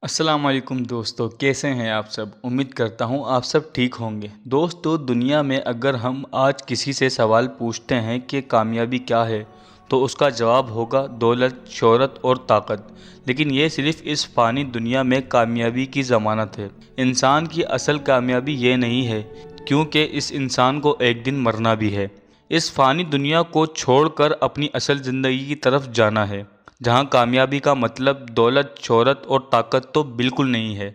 अस्सलाम वालेकुम दोस्तों, कैसे हैं आप सब। उम्मीद करता हूँ आप सब ठीक होंगे। दोस्तों, दुनिया में अगर हम आज किसी से सवाल पूछते हैं कि कामयाबी क्या है, तो उसका जवाब होगा दौलत, शोहरत और ताकत। लेकिन ये सिर्फ इस फ़ानी दुनिया में कामयाबी की ज़मानत है। इंसान की असल कामयाबी ये नहीं है, क्योंकि इस इंसान को एक दिन मरना भी है। इस फ़ानी दुनिया को छोड़कर अपनी असल ज़िंदगी की तरफ जाना है, जहाँ कामयाबी का मतलब दौलत, शोहरत और ताकत तो बिल्कुल नहीं है।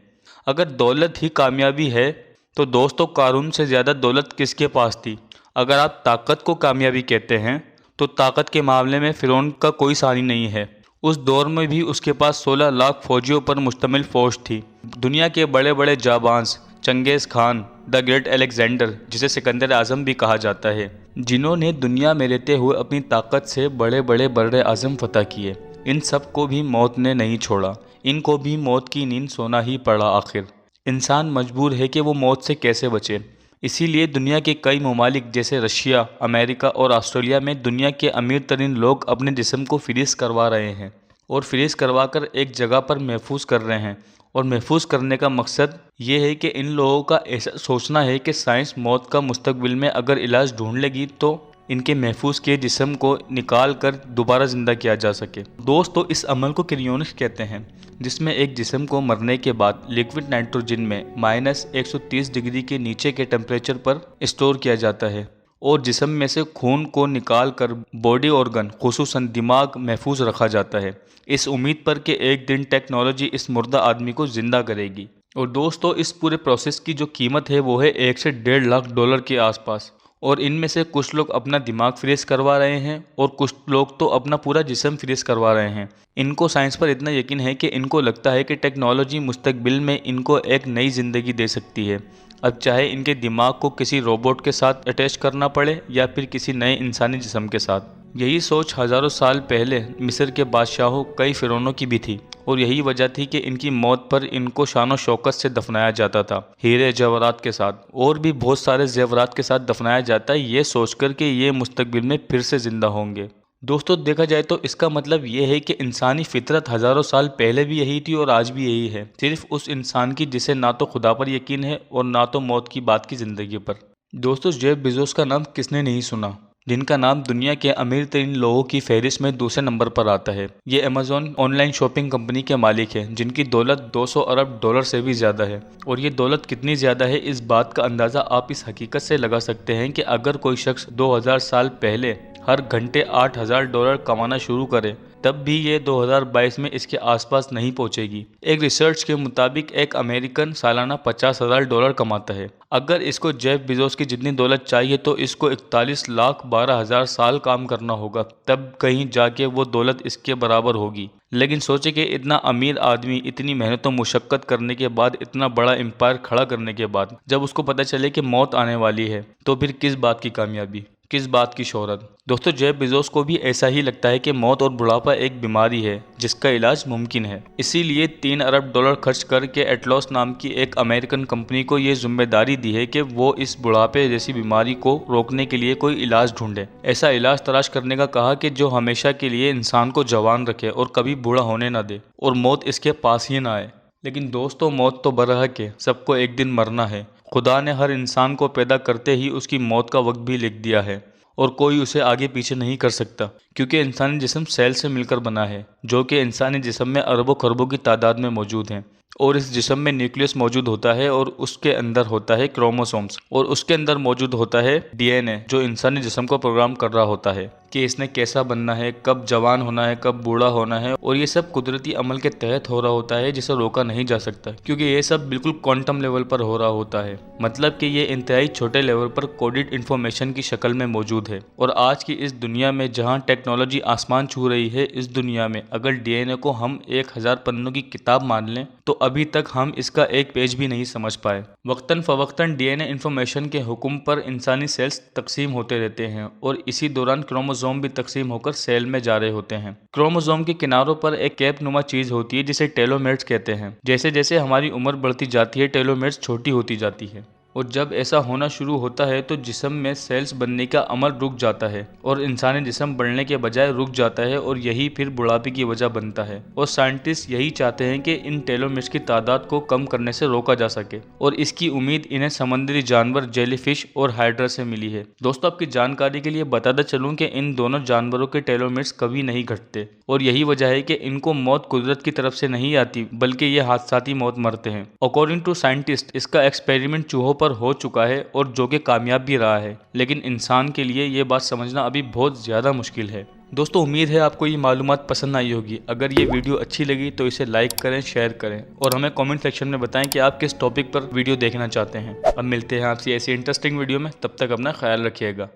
अगर दौलत ही कामयाबी है, तो दोस्तों कारून से ज़्यादा दौलत किसके पास थी। अगर आप ताकत को कामयाबी कहते हैं, तो ताकत के मामले में फ़िरौन का कोई सानी नहीं है। उस दौर में भी उसके पास 16 लाख फौजियों पर मुश्तमिल फ़ौज थी। दुनिया के बड़े बड़े जाबांज, Genghis Khan, the great Alexander, जिसे सिकंदर आज़म भी कहा जाता है, जिन्होंने दुनिया में रहते हुए अपनी ताकत से बड़े बड़े बर्रे आज़म फतह किए, इन सब को भी मौत ने नहीं छोड़ा। इनको भी मौत की नींद सोना ही पड़ा। आखिर इंसान मजबूर है कि वो मौत से कैसे बचे। इसीलिए दुनिया के कई ममालिक जैसे रशिया, अमेरिका और ऑस्ट्रेलिया में दुनिया के अमीर तरीन लोग अपने जिस्म को फ्रीज करवा रहे हैं और फ्रीज करवा कर एक जगह पर महफूज कर रहे हैं। और महफूज करने का मकसद ये है कि इन लोगों का ऐसा सोचना है कि साइंस मौत का मुस्तकबिल में अगर इलाज ढूंढ लेगी, तो इनके महफूज किए जिस्म को निकाल कर दोबारा ज़िंदा किया जा सके। दोस्तों, इस अमल को क्रियोनिक्स कहते हैं, जिसमें एक जिस्म को मरने के बाद लिक्विड नाइट्रोजन में -130 डिग्री के नीचे के टेम्परेचर पर स्टोर किया जाता है और जिस्म में से खून को निकाल कर बॉडी ऑर्गन खुसूसन दिमाग महफूज रखा जाता है, इस उम्मीद पर कि एक दिन टेक्नोलॉजी इस मुर्दा आदमी को ज़िंदा करेगी। और दोस्तों, इस पूरे प्रोसेस की जो कीमत है वो है 1 से $1.5 लाख के आसपास। और इनमें से कुछ लोग अपना दिमाग फ्रीज करवा रहे हैं और कुछ लोग तो अपना पूरा जिस्म फ्रीज करवा रहे हैं। इनको साइंस पर इतना यकीन है कि इनको लगता है कि टेक्नोलॉजी मुस्तकबिल में इनको एक नई ज़िंदगी दे सकती है। अब चाहे इनके दिमाग को किसी रोबोट के साथ अटैच करना पड़े या फिर किसी नए इंसानी जिस्म के साथ। यही सोच हज़ारों साल पहले मिस्र के बादशाहों, कई फ़िरौनों की भी थी। और यही वजह थी कि इनकी मौत पर इनको शान शौकत से दफनाया जाता था, हीरे जवाहरात के साथ, और भी बहुत सारे जेवरात के साथ दफनाया जाता है, ये सोचकर कि ये मुस्तकबिल में फिर से ज़िंदा होंगे। दोस्तों, देखा जाए तो इसका मतलब ये है कि इंसानी फितरत हज़ारों साल पहले भी यही थी और आज भी यही है। सिर्फ उस इंसान की जिसे ना तो खुदा पर यकीन है और ना तो मौत की बात की ज़िंदगी पर। दोस्तों, जेफ बेजोस का नाम किसने नहीं सुना, जिनका नाम दुनिया के अमीर तरीन लोगों की फहरिस्त में दूसरे नंबर पर आता है। ये अमेज़ॉन ऑनलाइन शॉपिंग कंपनी के मालिक हैं, जिनकी दौलत 200 अरब डॉलर से भी ज़्यादा है। और ये दौलत कितनी ज़्यादा है, इस बात का अंदाज़ा आप इस हकीकत से लगा सकते हैं कि अगर कोई शख्स 2000 साल पहले हर घंटे $8000 कमाना शुरू करे, तब भी ये 2022 में इसके आसपास नहीं पहुंचेगी। एक रिसर्च के मुताबिक एक अमेरिकन सालाना $50,000 कमाता है। अगर इसको जेफ बेजोस की जितनी दौलत चाहिए, तो इसको 41,12,000 साल काम करना होगा, तब कहीं जाके वो दौलत इसके बराबर होगी। लेकिन सोचे कि इतना अमीर आदमी इतनी मेहनत और मुशक्क़त करने के बाद, इतना बड़ा एम्पायर खड़ा करने के बाद, जब उसको पता चले कि मौत आने वाली है, तो फिर किस बात की कामयाबी, किस बात की शोहरत। दोस्तों, जेफ बेजोस को भी ऐसा ही लगता है कि मौत और बुढ़ापा एक बीमारी है जिसका इलाज मुमकिन है। इसीलिए $3 अरब खर्च करके एटलॉस नाम की एक अमेरिकन कंपनी को ये जिम्मेदारी दी है कि वो इस बुढ़ापे जैसी बीमारी को रोकने के लिए कोई इलाज ढूंढे। ऐसा इलाज तलाश करने का कहा कि जो हमेशा के लिए इंसान को जवान रखे और कभी बूढ़ा होने ना दे और मौत इसके पास ही ना आए। लेकिन दोस्तों, मौत तो बरहक है, सबको एक दिन मरना है। खुदा ने हर इंसान को पैदा करते ही उसकी मौत का वक्त भी लिख दिया है और कोई उसे आगे पीछे नहीं कर सकता, क्योंकि इंसानी जिस्म सेल से मिलकर बना है, जो कि इंसानी जिस्म में अरबों खरबों की तादाद में मौजूद हैं। और इस जिस्म में न्यूक्लियस मौजूद होता है और उसके अंदर होता है क्रोमोसोम्स और उसके अंदर मौजूद होता है डीएनए, जो इंसानी जिस्म को प्रोग्राम कर रहा होता है कि इसने कैसा बनना है, कब जवान होना है, कब बूढ़ा होना है। और ये सब कुदरती अमल के तहत हो रहा होता है, जिसे रोका नहीं जा सकता, क्योंकि ये सब बिल्कुल क्वांटम लेवल पर हो रहा होता है। मतलब कि ये इंतहाई छोटे लेवल पर कोडेड इन्फॉर्मेशन की शक्ल में मौजूद है। और आज की इस दुनिया में जहाँ टेक्नोलॉजी आसमान छू रही है, इस दुनिया में अगर डीएनए को हम 1000 पन्नों की किताब मान लें, तो अभी तक हम इसका एक पेज भी नहीं समझ पाए। वक्तन फवक्तन डीएनए इन्फॉर्मेशन के हुक्म पर इंसानी सेल्स तकसीम होते रहते हैं और इसी दौरान क्रोमोसोम भी तकसीम होकर सेल में जा रहे होते हैं। क्रोमोसोम के किनारों पर एक कैप नुमा चीज होती है, जिसे टेलोमेर्स कहते हैं। जैसे जैसे हमारी उम्र बढ़ती जाती है, टेलोमेर्स छोटी होती जाती है और जब ऐसा होना शुरू होता है तो जिस्म में सेल्स बनने का अमल रुक जाता है और इंसानी जिस्म बढ़ने के बजाय रुक जाता है और यही फिर बुढ़ापे की वजह बनता है। और साइंटिस्ट यही चाहते हैं कि इन टेलोमेर्स की तादाद को कम करने से रोका जा सके और इसकी उम्मीद इन्हें समुद्री जानवर जेलीफिश और हाइड्रा से मिली है। दोस्तों, आपकी जानकारी के लिए बताता चलूं कि इन दोनों जानवरों के टेलोमेर्स कभी नहीं घटते और यही वजह है कि इनको मौत कुदरत की तरफ से नहीं आती बल्कि ये हादसाती मौत मरते हैं। अकॉर्डिंग टू साइंटिस्ट इसका एक्सपेरिमेंट चूहों पर हो चुका है और जो कि कामयाब भी रहा है, लेकिन इंसान के लिए ये बात समझना अभी बहुत ज़्यादा मुश्किल है। दोस्तों, उम्मीद है आपको ये मालूमात पसंद आई होगी। अगर ये वीडियो अच्छी लगी तो इसे लाइक करें, शेयर करें और हमें कमेंट सेक्शन में बताएं कि आप किस टॉपिक पर वीडियो देखना चाहते हैं। अब मिलते हैं आपसे ऐसी इंटरेस्टिंग वीडियो में, तब तक अपना ख्याल रखिएगा।